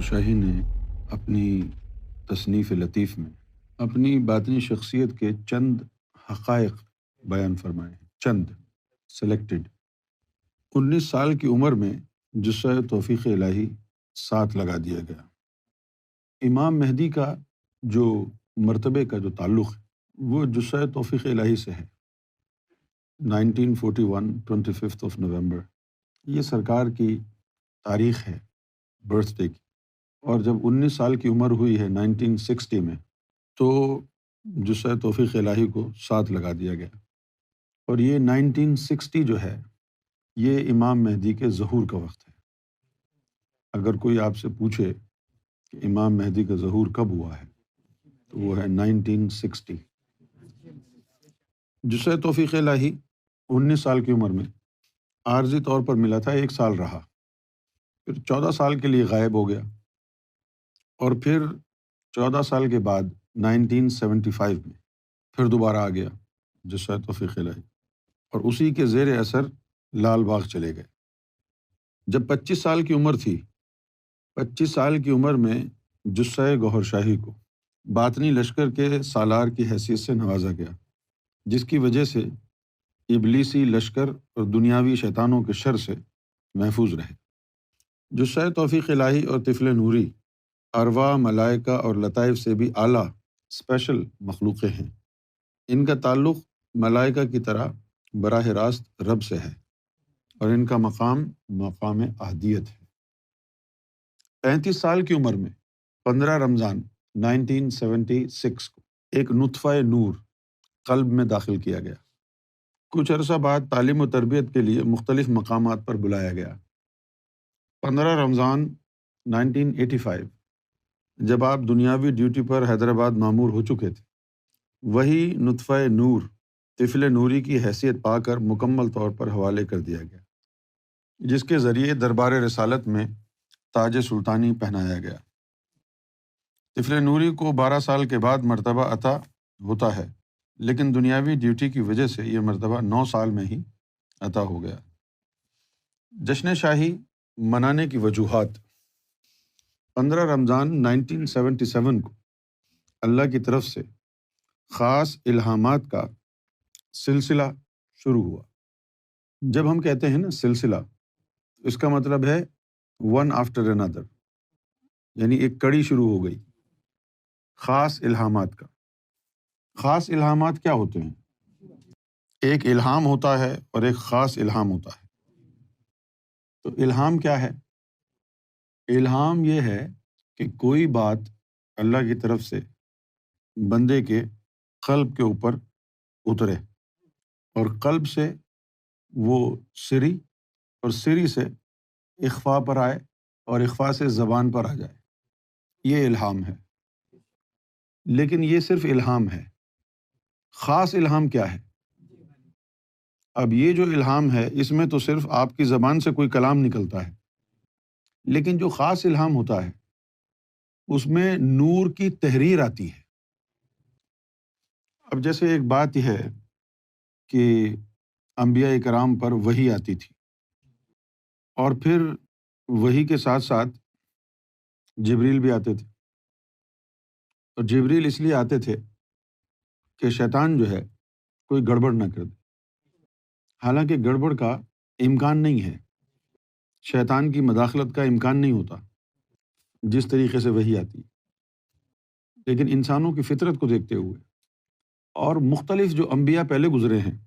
شاہی نے اپنی تصنیف لطیف میں اپنی باطنی شخصیت کے چند حقائق بیان فرمائے ہیں، چند سلیکٹڈ۔ 19 سال کی عمر میں جسہ توفیق الہی ساتھ لگا دیا گیا۔ امام مہدی کا جو مرتبے کا جو تعلق ہے وہ جسہ توفیق الہی سے ہے۔ 1941 25 نومبر یہ سرکار کی تاریخ ہے برتھ ڈے کی، اور جب 19 سال کی عمر ہوئی ہے 1960 میں تو جسہ توفیق الہی کو ساتھ لگا دیا گیا۔ اور یہ 1960 جو ہے یہ امام مہدی کے ظہور کا وقت ہے۔ اگر کوئی آپ سے پوچھے کہ امام مہدی کا ظہور کب ہوا ہے تو وہ ہے 1960۔ جسہ توفیق الہی 19 سال کی عمر میں عارضی طور پر ملا تھا، 1 سال رہا، پھر 14 سال کے لیے غائب ہو گیا، اور پھر 14 سال کے بعد 1975 میں پھر دوبارہ آ گیا جسہ توفیق الہی، اور اسی کے زیر اثر لال باغ چلے گئے۔ جب 25 سال کی عمر تھی، 25 سال کی عمر میں جسہ گوہر شاہی کو باطنی لشکر کے سالار کی حیثیت سے نوازا گیا، جس کی وجہ سے ابلیسی لشکر اور دنیاوی شیطانوں کے شر سے محفوظ رہے۔ جسہ توفیق الہی اور طفل نوری ارواح، ملائکہ اور لطائف سے بھی اعلیٰ اسپیشل مخلوقیں ہیں۔ ان کا تعلق ملائکہ کی طرح براہ راست رب سے ہے، اور ان کا مقام احدیت ہے۔ 35 سال کی عمر میں 15 رمضان 1976 کو ایک نطفہ نور قلب میں داخل کیا گیا۔ کچھ عرصہ بعد تعلیم و تربیت کے لیے مختلف مقامات پر بلایا گیا۔ 15 رمضان 1985 جب آپ دنیاوی ڈیوٹی پر حیدرآباد مامور ہو چکے تھے، وہی نطفہ نور طفل نوری کی حیثیت پا کر مکمل طور پر حوالے کر دیا گیا، جس کے ذریعے دربار رسالت میں تاج سلطانی پہنایا گیا۔ طفل نوری کو 12 سال کے بعد مرتبہ عطا ہوتا ہے، لیکن دنیاوی ڈیوٹی کی وجہ سے یہ مرتبہ 9 سال میں ہی عطا ہو گیا۔ جشن شاہی منانے کی وجوہات۔ 15 رمضان 1977 کو اللہ کی طرف سے خاص الہامات کا سلسلہ شروع ہوا۔ جب ہم کہتے ہیں نا سلسلہ، اس کا مطلب ہے ون آفٹر another، یعنی ایک کڑی شروع ہو گئی خاص الہامات کا۔ خاص الہامات کیا ہوتے ہیں؟ ایک الہام ہوتا ہے اور ایک خاص الہام ہوتا ہے۔ تو الہام کیا ہے؟ الہام یہ ہے کہ کوئی بات اللہ کی طرف سے بندے کے قلب کے اوپر اترے، اور قلب سے وہ سری، اور سری سے اخفاء پر آئے، اور اخفاء سے زبان پر آ جائے، یہ الہام ہے۔ لیکن یہ صرف الہام ہے۔ خاص الہام کیا ہے؟ اب یہ جو الہام ہے اس میں تو صرف آپ کی زبان سے کوئی کلام نکلتا ہے، لیکن جو خاص الہام ہوتا ہے اس میں نور کی تحریر آتی ہے۔ اب جیسے ایک بات یہ ہے کہ انبیاء کرام پر وحی آتی تھی، اور پھر وحی کے ساتھ ساتھ جبریل بھی آتے تھے، اور جبریل اس لیے آتے تھے کہ شیطان جو ہے کوئی گڑبڑ نہ کر دے۔ حالانکہ گڑبڑ کا امکان نہیں ہے، شیطان کی مداخلت کا امکان نہیں ہوتا جس طریقے سے وحی آتی، لیکن انسانوں کی فطرت کو دیکھتے ہوئے اور مختلف جو انبیاء پہلے گزرے ہیں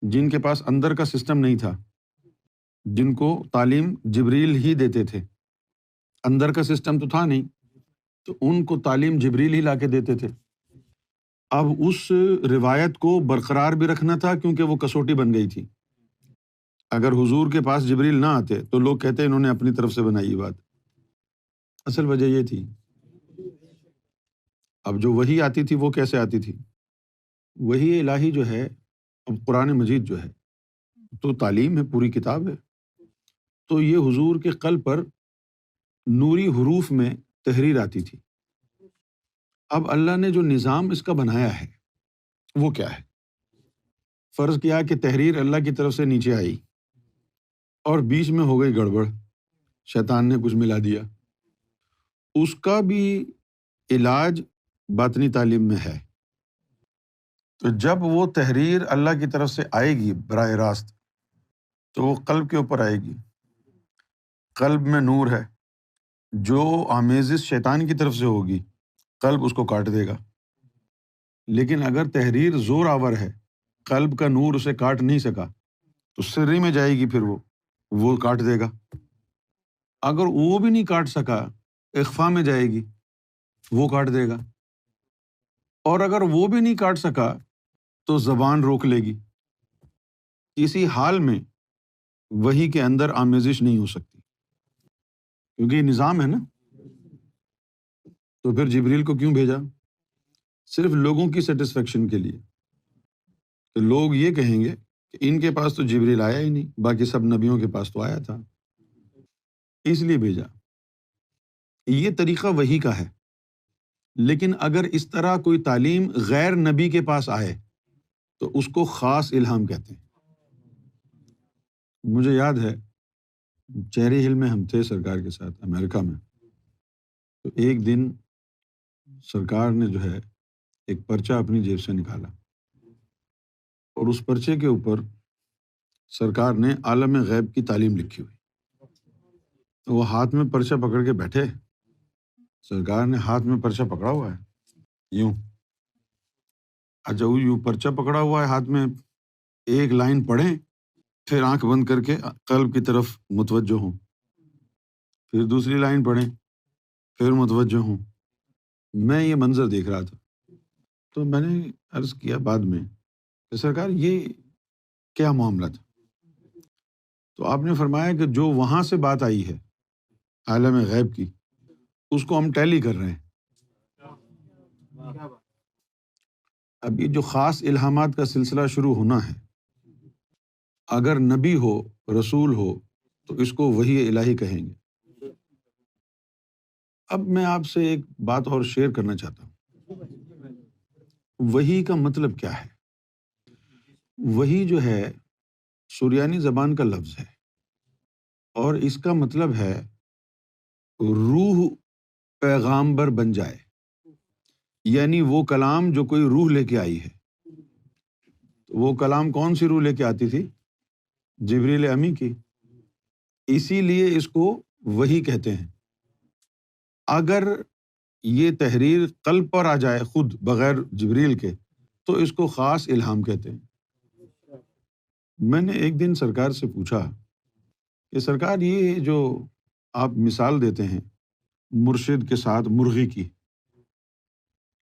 جن کے پاس اندر کا سسٹم نہیں تھا، جن کو تعلیم جبریل ہی دیتے تھے، اندر کا سسٹم تو تھا نہیں، تو ان کو تعلیم جبریل ہی لا کے دیتے تھے۔ اب اس روایت کو برقرار بھی رکھنا تھا کیونکہ وہ کسوٹی بن گئی تھی۔ اگر حضور کے پاس جبریل نہ آتے تو لوگ کہتے انہوں نے اپنی طرف سے بنائی یہ بات۔ اصل وجہ یہ تھی۔ اب جو وحی آتی تھی وہ کیسے آتی تھی؟ وحی الہی جو ہے، اب قرآن مجید جو ہے تو تعلیم ہے، پوری کتاب ہے، تو یہ حضور کے قلب پر نوری حروف میں تحریر آتی تھی۔ اب اللہ نے جو نظام اس کا بنایا ہے وہ کیا ہے؟ فرض کیا کہ تحریر اللہ کی طرف سے نیچے آئی اور بیچ میں ہو گئی گڑبڑ، شیطان نے کچھ ملا دیا، اس کا بھی علاج باطنی تعلیم میں ہے۔ تو جب وہ تحریر اللہ کی طرف سے آئے گی براہ راست، تو وہ قلب کے اوپر آئے گی۔ قلب میں نور ہے، جو آمیزش شیطان کی طرف سے ہوگی قلب اس کو کاٹ دے گا۔ لیکن اگر تحریر زور آور ہے، قلب کا نور اسے کاٹ نہیں سکا، تو سری میں جائے گی، پھر وہ کاٹ دے گا۔ اگر وہ بھی نہیں کاٹ سکا، اخفا میں جائے گی، وہ کاٹ دے گا۔ اور اگر وہ بھی نہیں کاٹ سکا تو زبان روک لے گی۔ اسی حال میں وحی کے اندر آمیزش نہیں ہو سکتی، کیونکہ یہ نظام ہے نا۔ تو پھر جبریل کو کیوں بھیجا؟ صرف لوگوں کی سیٹسفیکشن کے لیے، تو لوگ یہ کہیں گے کہ ان کے پاس تو جبریل آیا ہی نہیں، باقی سب نبیوں کے پاس تو آیا تھا، اس لیے بھیجا۔ یہ طریقہ وحی کا ہے۔ لیکن اگر اس طرح کوئی تعلیم غیر نبی کے پاس آئے تو اس کو خاص الہام کہتے ہیں۔ مجھے یاد ہے چیری ہل میں ہم تھے سرکار کے ساتھ امریکہ میں، تو ایک دن سرکار نے جو ہے ایک پرچہ اپنی جیب سے نکالا، اور اس پرچے کے اوپر سرکار نے عالم غیب کی تعلیم لکھی ہوئی۔ تو وہ ہاتھ میں پرچہ پکڑ کے بیٹھے، سرکار نے ہاتھ میں پرچہ پکڑا ہوا ہے یوں، اچھا وہ یوں پرچہ پکڑا ہوا ہے ہاتھ میں، ایک لائن پڑھیں، پھر آنکھ بند کر کے قلب کی طرف متوجہ ہوں، پھر دوسری لائن پڑھیں، پھر متوجہ ہوں۔ میں یہ منظر دیکھ رہا تھا، تو میں نے عرض کیا بعد میں کہ سرکار یہ کیا معاملہ تھا؟ تو آپ نے فرمایا کہ جو وہاں سے بات آئی ہے عالم غیب کی، اس کو ہم ٹیلی کر رہے ہیں۔ اب یہ جو خاص الہامات کا سلسلہ شروع ہونا ہے، اگر نبی ہو، رسول ہو، تو اس کو وحی الہی کہیں گے۔ اب میں آپ سے ایک بات اور شیئر کرنا چاہتا ہوں۔ وحی کا مطلب کیا ہے؟ وحی جو ہے سریانی زبان کا لفظ ہے، اور اس کا مطلب ہے روح پیغامبر بن جائے، یعنی وہ کلام جو کوئی روح لے کے آئی ہے۔ وہ کلام کون سی روح لے کے آتی تھی؟ جبریل امی کی، اسی لیے اس کو وحی کہتے ہیں۔ اگر یہ تحریر قلب پر آ جائے خود بغیر جبریل کے، تو اس کو خاص الہام کہتے ہیں۔ میں نے ایک دن سرکار سے پوچھا کہ سرکار یہ جو آپ مثال دیتے ہیں مرشد کے ساتھ مرغی کی،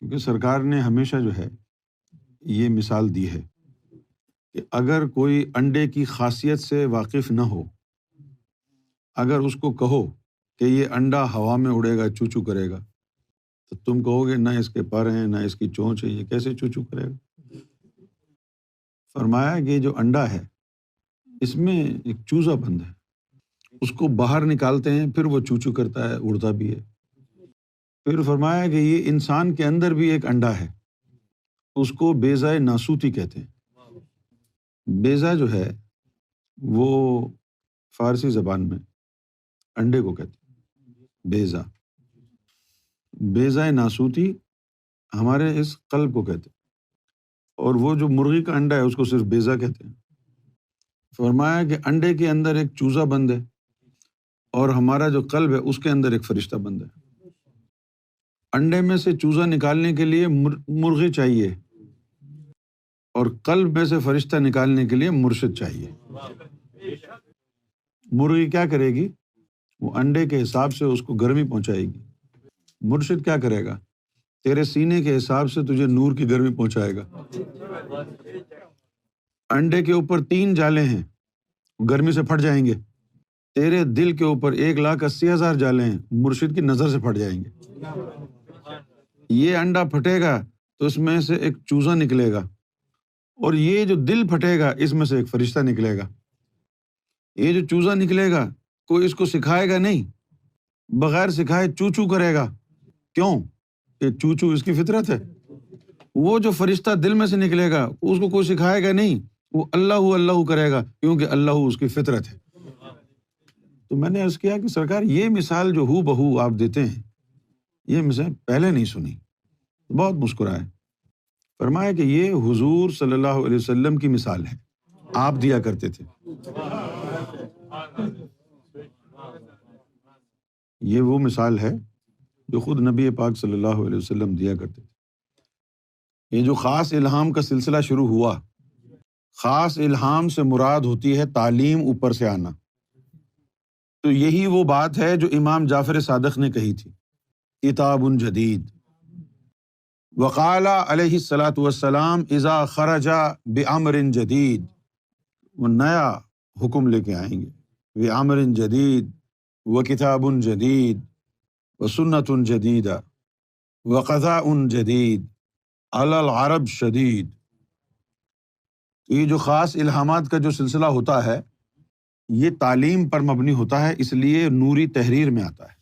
کیونکہ سرکار نے ہمیشہ جو ہے یہ مثال دی ہے کہ اگر کوئی انڈے کی خاصیت سے واقف نہ ہو، اگر اس کو کہو کہ یہ انڈا ہوا میں اڑے گا، چو چو کرے گا، تو تم کہو گے نہ اس کے پر ہیں نہ اس کی چونچ ہے، یہ کیسے چو چو کرے گا؟ فرمایا کہ یہ جو انڈا ہے اس میں ایک چوزا بند ہے، اس کو باہر نکالتے ہیں، پھر وہ چو چو کرتا ہے، اڑتا بھی ہے۔ پھر فرمایا کہ یہ انسان کے اندر بھی ایک انڈا ہے، اس کو بیضۂ ناسوتی کہتے ہیں۔ بیضہ جو ہے وہ فارسی زبان میں انڈے کو کہتے ہیں، بیضہ۔ بیضۂ ناسوتی ہمارے اس قلب کو کہتے ہیں، اور وہ جو مرغی کا انڈا ہے اس کو صرف بیضہ کہتے ہیں۔ فرمایا کہ انڈے کے اندر ایک چوزا بند ہے، اور ہمارا جو قلب ہے اس کے اندر ایک فرشتہ بند ہے۔ انڈے میں سے چوزا نکالنے کے لیے مرغی چاہیے، اور قلب میں سے فرشتہ نکالنے کے لیے مرشد چاہیے۔ مرغی کیا کرے گی؟ وہ انڈے کے حساب سے اس کو گرمی پہنچائے گی۔ مرشد کیا کرے گا؟ تیرے سینے کے حساب سے تجھے نور کی گرمی پہنچائے گا۔ انڈے کے اوپر 3 جالے ہیں، گرمی سے پھٹ جائیں گے۔ تیرے دل کے اوپر 1,80,000 جالے ہیں، مرشد کی نظر سے پھٹ جائیں گے۔ یہ انڈا پھٹے گا تو اس میں سے ایک چوزا نکلے گا، اور یہ جو دل پھٹے گا اس میں سے ایک فرشتہ نکلے گا۔ یہ جو چوزا نکلے گا کوئی اس کو سکھائے گا نہیں، بغیر سکھائے چو چو کرے گا۔ کیوں؟ کہ چو چو اس کی فطرت ہے۔ وہ جو فرشتہ دل میں سے نکلے گا اس کو کوئی سکھائے گا نہیں، وہ اللہ اللہ کرے گا، کیونکہ اللہ اس کی فطرت ہے۔ تو میں نے عرض کیا کہ سرکار یہ مثال جو ہو بہو آپ دیتے ہیں یہ مثال پہلے نہیں سنی، بہت مسکرائے۔ فرمایا کہ یہ حضور صلی اللہ علیہ وسلم کی مثال ہے، آپ دیا کرتے تھے۔ یہ وہ مثال ہے جو خود نبی پاک صلی اللہ علیہ وسلم دیا کرتے تھے۔ یہ جو خاص الہام کا سلسلہ شروع ہوا، خاص الہام سے مراد ہوتی ہے تعلیم اوپر سے آنا۔ تو یہی وہ بات ہے جو امام جعفر صادق نے کہی تھی، کتاب جدید۔ وقال علیہ الصلاۃ والسلام اذا خرج بامر جدید، وہ نیا حکم لے کے آئیں گے، بامر جدید وکتاب جدید وسنت جدیدہ وقضاء جدید علی العرب شدید۔ یہ جو خاص الہامات کا جو سلسلہ ہوتا ہے، یہ تعلیم پر مبنی ہوتا ہے، اس لیے نوری تحریر میں آتا ہے۔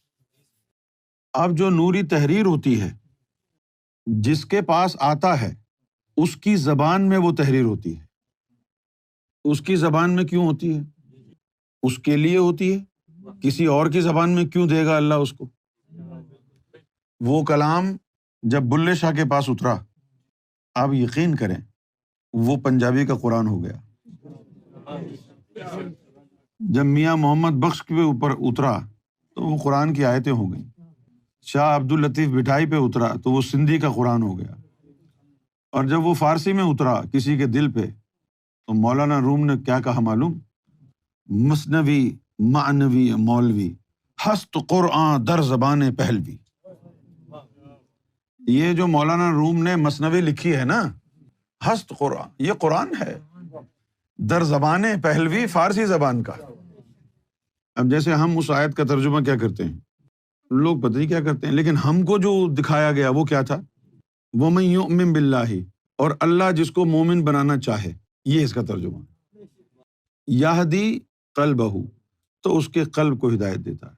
اب جو نوری تحریر ہوتی ہے، جس کے پاس آتا ہے اس کی زبان میں وہ تحریر ہوتی ہے۔ اس کی زبان میں کیوں ہوتی ہے؟ اس کے لیے ہوتی ہے، کسی اور کی زبان میں کیوں دے گا اللہ اس کو؟ وہ کلام جب بلے شاہ کے پاس اترا، آپ یقین کریں وہ پنجابی کا قرآن ہو گیا۔ جب میاں محمد بخش کے اوپر اترا تو وہ قرآن کی آیتیں ہو گئیں۔ شاہ عبد اللطیف بٹھائی پہ اترا تو وہ سندھی کا قرآن ہو گیا۔ اور جب وہ فارسی میں اترا کسی کے دل پہ تو مولانا روم نے کیا کہا معلوم؟ مثنوی معنوی مولوی ہست قرآن در زبان پہلوی۔ یہ جو مولانا روم نے مثنوی لکھی ہے نا، ہست قرآن، یہ قرآن ہے در زبان پہلوی، فارسی زبان کا۔ اب جیسے ہم اس آیت کا ترجمہ کیا کرتے ہیں، لوگ پتہ نہیں کیا کرتے ہیں، لیکن ہم کو جو دکھایا گیا وہ کیا تھا؟ وَمَن يُؤْمِن بِاللَّهِ، اور اللہ جس کو مومن بنانا چاہے، یہ اس کا ترجمہ۔ یہدی قلبہ، تو اس کے قلب کو ہدایت دیتا ہے۔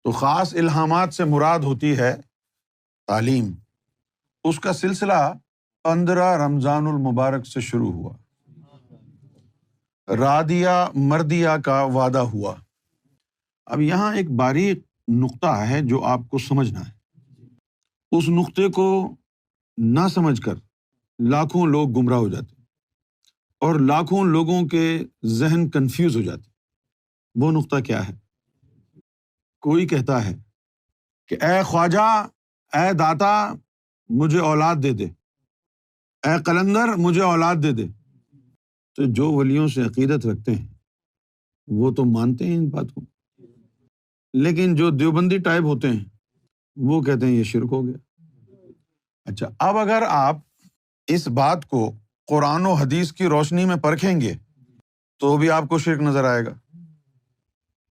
تو خاص الہامات سے مراد ہوتی ہے تعلیم۔ اس کا سلسلہ 15 رمضان المبارک سے شروع ہوا، رادیہ مردیہ کا وعدہ ہوا۔ اب یہاں ایک باریک نقطہ ہے جو آپ کو سمجھنا ہے۔ اس نقطے کو نہ سمجھ کر لاکھوں لوگ گمراہ ہو جاتے اور لاکھوں لوگوں کے ذہن کنفیوز ہو جاتے۔ وہ نقطہ کیا ہے؟ کوئی کہتا ہے کہ اے خواجہ، اے داتا، مجھے اولاد دے دے، اے قلندر مجھے اولاد دے دے۔ تو جو ولیوں سے عقیدت رکھتے ہیں وہ تو مانتے ہیں ان بات کو، لیکن جو دیوبندی ٹائپ ہوتے ہیں وہ کہتے ہیں یہ شرک ہو گیا۔ اچھا، اب اگر آپ اس بات کو قرآن و حدیث کی روشنی میں پرکھیں گے تو بھی آپ کو شرک نظر آئے گا۔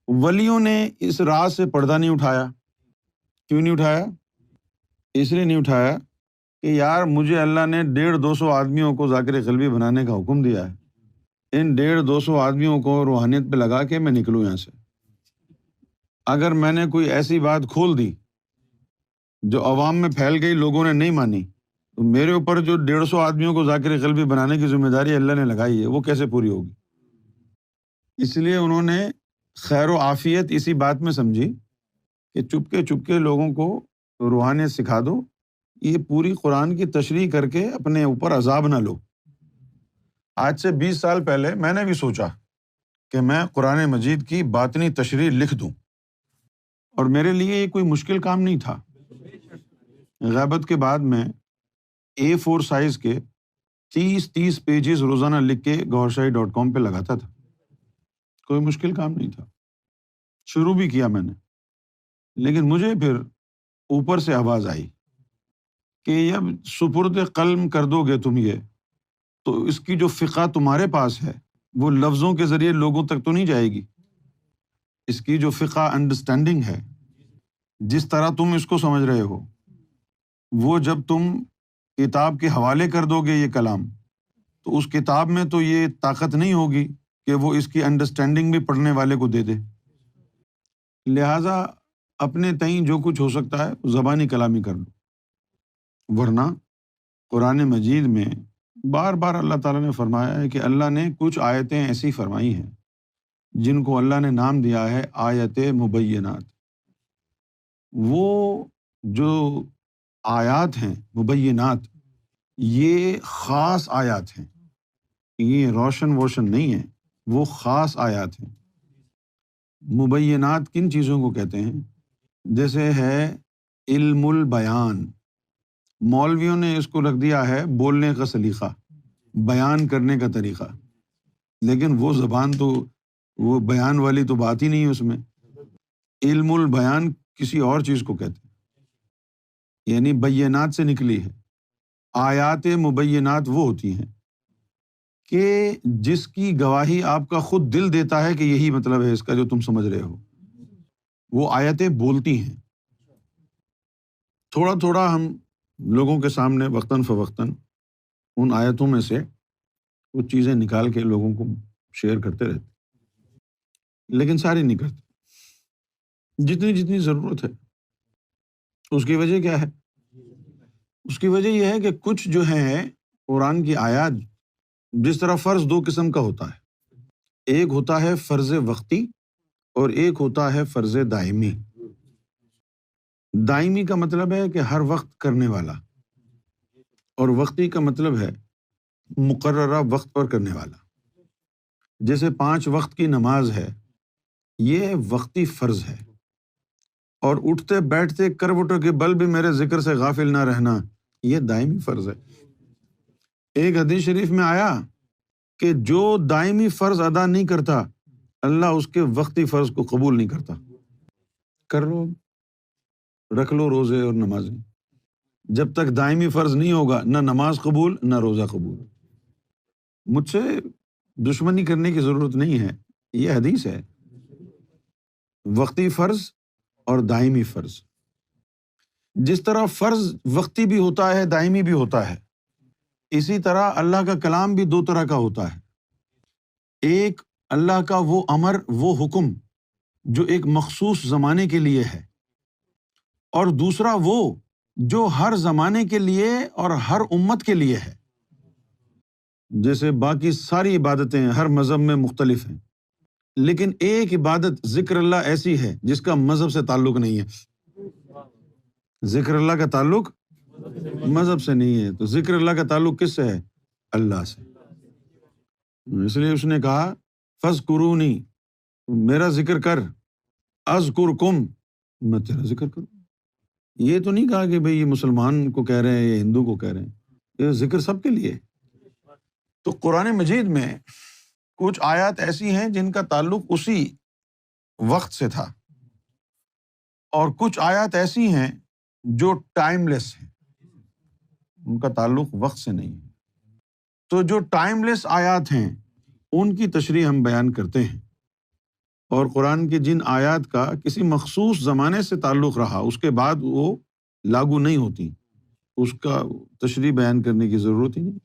ولیوں نے اس راز سے پردہ نہیں اٹھایا۔ کیوں نہیں اٹھایا؟ اس لیے نہیں اٹھایا کہ یار مجھے اللہ نے 150-200 آدمیوں کو ذاکر قلبی بنانے کا حکم دیا ہے، ان 150-200 آدمیوں کو روحانیت پہ لگا کے میں نکلوں یہاں سے۔ اگر میں نے کوئی ایسی بات کھول دی جو عوام میں پھیل گئی، لوگوں نے نہیں مانی، تو میرے اوپر جو 150 آدمیوں کو ذاکر قلبی بنانے کی ذمہ داری اللہ نے لگائی ہے وہ کیسے پوری ہوگی؟ اس لیے انہوں نے خیر و عافیت اسی بات میں سمجھی کہ چپکے لوگوں کو روحانیت سکھا دو، یہ پوری قرآن کی تشریح کر کے اپنے اوپر عذاب نہ لو۔ آج سے 20 سال پہلے میں نے بھی سوچا کہ میں قرآن مجید کی باطنی تشریح لکھ دوں، اور میرے لیے یہ کوئی مشکل کام نہیں تھا۔ غیبت کے بعد میں A4 سائز کے 30 پیجز روزانہ لکھ کے گورشاہی.com پہ لگاتا تھا۔ کوئی مشکل کام نہیں تھا، شروع بھی کیا میں نے، لیکن مجھے پھر اوپر سے آواز آئی کہ جب سپرد قلم کر دو گے تم یہ، تو اس کی جو فقہ تمہارے پاس ہے وہ لفظوں کے ذریعے لوگوں تک تو نہیں جائے گی۔ اس کی جو فقہ انڈرسٹینڈنگ ہے، جس طرح تم اس کو سمجھ رہے ہو، وہ جب تم کتاب کے حوالے کر دو گے یہ کلام، تو اس کتاب میں تو یہ طاقت نہیں ہوگی کہ وہ اس کی انڈرسٹینڈنگ بھی پڑھنے والے کو دے دے۔ لہٰذا اپنے تئیں جو کچھ ہو سکتا ہے زبانی کلامی کر لو، ورنہ قرآن مجید میں بار بار اللہ تعالیٰ نے فرمایا ہے کہ اللہ نے کچھ آیتیں ایسی فرمائی ہیں جن کو اللہ نے نام دیا ہے آیت مبینات۔ وہ جو آیات ہیں مبینات، یہ خاص آیات ہیں، یہ روشن ووشن نہیں ہیں، وہ خاص آیات ہیں۔ مبینات کن چیزوں کو کہتے ہیں؟ جیسے ہے علم البیان، مولویوں نے اس کو رکھ دیا ہے بولنے کا سلیقہ، بیان کرنے کا طریقہ، لیکن وہ زبان تو، وہ بیان والی تو بات ہی نہیں ہے اس میں۔ علم البیان کسی اور چیز کو کہتے ہیں، یعنی بینات سے نکلی ہے۔ آیات مبینات وہ ہوتی ہیں کہ جس کی گواہی آپ کا خود دل دیتا ہے کہ یہی مطلب ہے اس کا جو تم سمجھ رہے ہو، وہ آیتیں بولتی ہیں۔ تھوڑا تھوڑا ہم لوگوں کے سامنے وقتاً فوقتاً ان آیتوں میں سے وہ چیزیں نکال کے لوگوں کو شیئر کرتے رہتے، لیکن ساری نہیں کرتے، جتنی جتنی ضرورت ہے۔ اس کی وجہ کیا ہے؟ اس کی وجہ یہ ہے کہ کچھ جو ہیں قرآن کی آیات، جس طرح فرض دو قسم کا ہوتا ہے، ایک ہوتا ہے فرض وقتی اور ایک ہوتا ہے فرض دائمی۔ دائمی کا مطلب ہے کہ ہر وقت کرنے والا، اور وقتی کا مطلب ہے مقررہ وقت پر کرنے والا۔ جیسے 5 وقت کی نماز ہے، یہ وقتی فرض ہے، اور اٹھتے بیٹھتے کروٹوں کے بل بھی میرے ذکر سے غافل نہ رہنا، یہ دائمی فرض ہے۔ ایک حدیث شریف میں آیا کہ جو دائمی فرض ادا نہیں کرتا، اللہ اس کے وقتی فرض کو قبول نہیں کرتا۔ کر لو، رکھ لو روزے اور نمازیں، جب تک دائمی فرض نہیں ہوگا نہ نماز قبول نہ روزہ قبول۔ مجھ سے دشمنی کرنے کی ضرورت نہیں ہے، یہ حدیث ہے۔ وقتی فرض اور دائمی فرض، جس طرح فرض وقتی بھی ہوتا ہے دائمی بھی ہوتا ہے، اسی طرح اللہ کا کلام بھی 2 طرح کا ہوتا ہے۔ ایک اللہ کا وہ امر، وہ حکم جو ایک مخصوص زمانے کے لیے ہے، اور دوسرا وہ جو ہر زمانے کے لیے اور ہر امت کے لیے ہے۔ جیسے باقی ساری عبادتیں ہر مذہب میں مختلف ہیں، لیکن ایک عبادت ذکر اللہ ایسی ہے جس کا مذہب سے تعلق نہیں ہے۔ ذکر اللہ کا تعلق مذہب سے نہیں ہے، تو ذکر اللہ کا تعلق کس سے ہے؟ اللہ سے۔ اس لیے اس نے کہا فاذکرونی، میرا ذکر کر، اذکرکم، میں تیرا ذکر کروں۔ یہ تو نہیں کہا کہ بھئی یہ مسلمان کو کہہ رہے ہیں یا ہندو کو کہہ رہے ہیں، یہ ذکر سب کے لیے۔ تو قرآن مجید میں کچھ آیات ایسی ہیں جن کا تعلق اسی وقت سے تھا، اور کچھ آیات ایسی ہیں جو ٹائم لیس ہیں، ان کا تعلق وقت سے نہیں ہے۔ تو جو ٹائم لیس آیات ہیں ان کی تشریح ہم بیان کرتے ہیں، اور قرآن کی جن آیات کا کسی مخصوص زمانے سے تعلق رہا اس کے بعد وہ لاگو نہیں ہوتی، اس کا تشریح بیان کرنے کی ضرورت ہی نہیں۔